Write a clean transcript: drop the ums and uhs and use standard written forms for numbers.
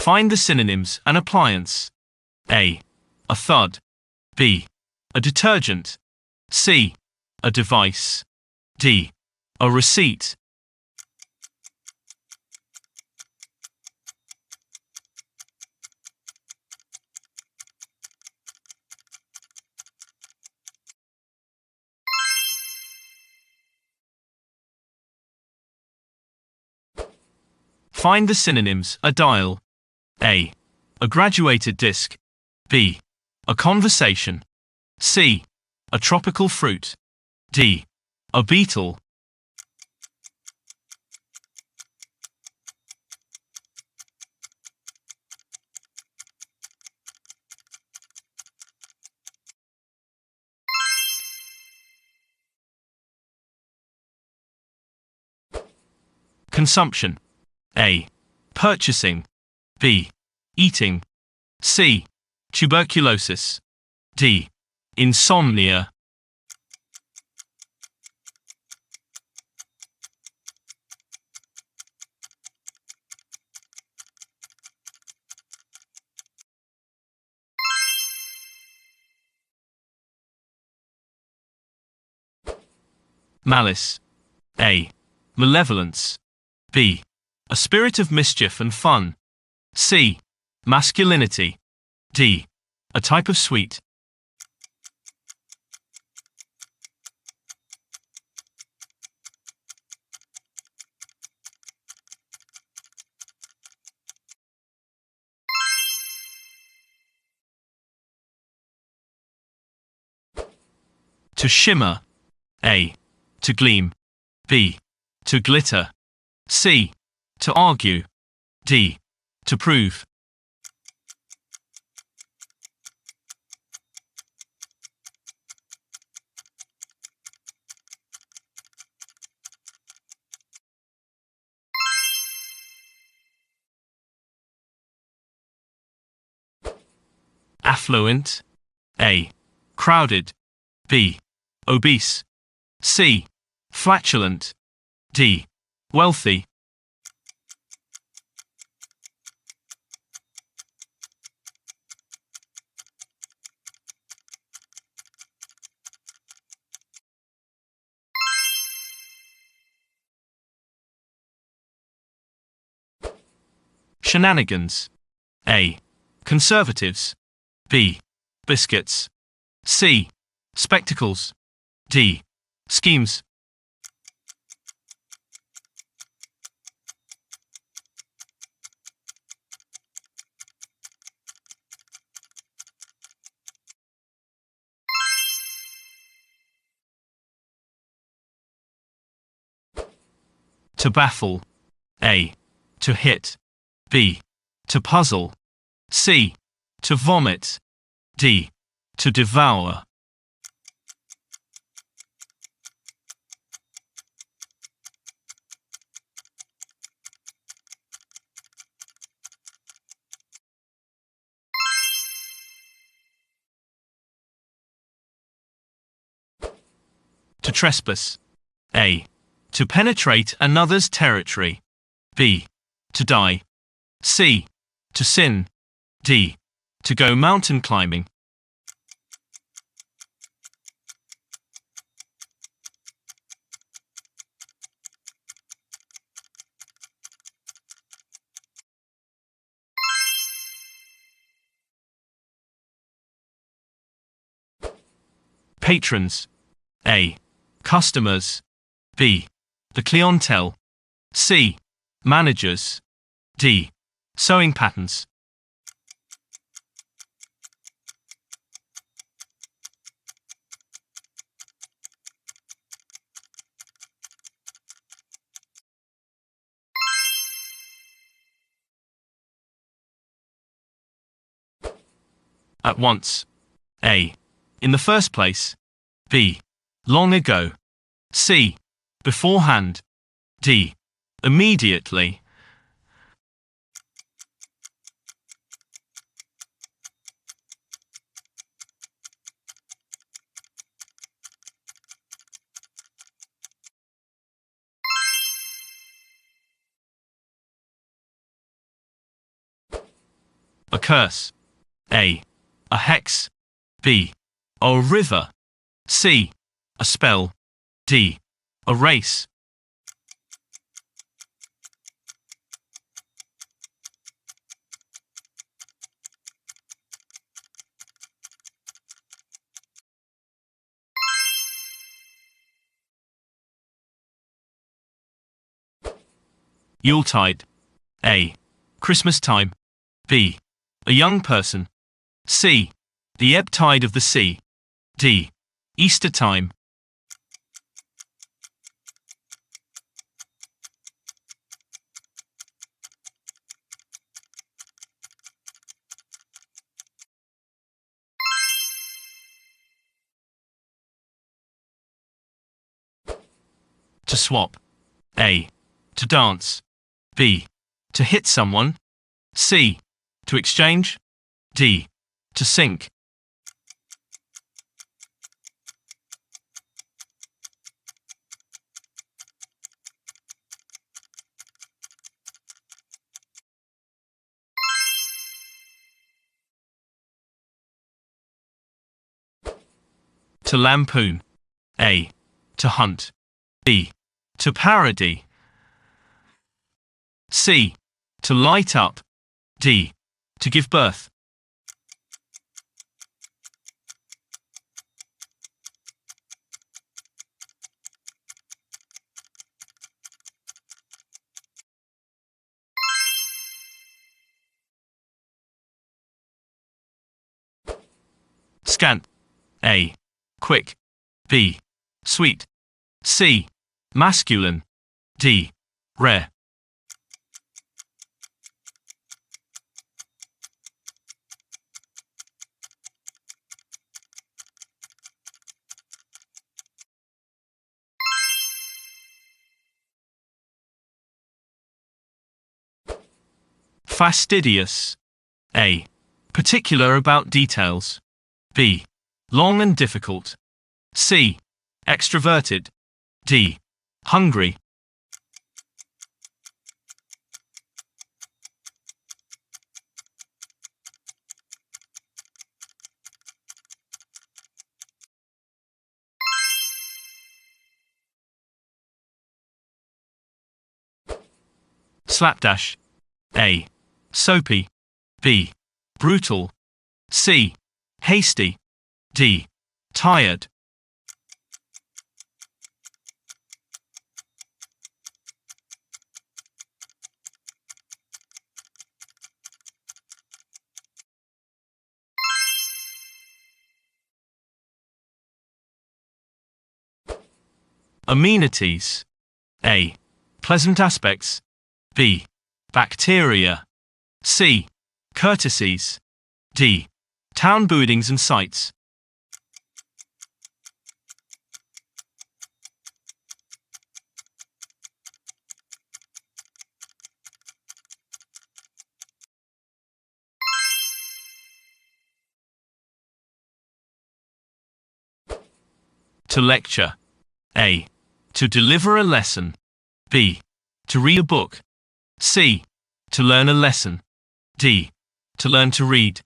Find the synonyms and appliance. A. A thud. B. A detergent. C. A device. D. A receipt. Find the synonyms. A dial. A. A graduated disc. B. A conversation. C. A tropical fruit. D. A beetle. Consumption. A. Purchasing. B. Eating. C. Tuberculosis. D. Insomnia. Malice. A. Malevolence. B. A spirit of mischief and fun. C. Masculinity. D. A type of sweet. To shimmer. A. To gleam. B. To glitter. C. To argue. D. To prove. Affluent. A. Crowded. B. Obese. C. Flatulent. D. Wealthy. Shenanigans. A. Conservatives. B. Biscuits. C. Spectacles. D. Schemes. To baffle. A. To hit. B. To puzzle. C. To vomit. D. To devour. To trespass. A. To penetrate another's territory. B. To die. C. To sin. D. To go mountain climbing. Patrons. A. Customers. B. The clientele. C. Managers. D. Sewing patterns. At once. A. In the first place. B. Long ago. C. Beforehand. D. Immediately. A curse. A. A hex. B. A river. C. A spell. D. A race. Yuletide. A. Christmas time. B. A young person. C. The ebb tide of the sea. D. Easter time. To swap. A. To dance. B. To hit someone. C. To exchange. D. To sink. To lampoon. A. To hunt. B. To parody. C. To light up. D. To give birth. Scant. A. Quick. B. Sweet. C. Masculine. D. Rare. Fastidious. A. Particular about details. B. Long and difficult. C. Extroverted. D. Hungry. Slapdash. A. Soapy. B. Brutal. C. Hasty. D. Tired. Amenities. A. Pleasant aspects. B. Bacteria. C. Courtesies. D. Town buildings and sites. To lecture. A. To deliver a lesson. B. To read a book. C. To learn a lesson. D. To learn to read.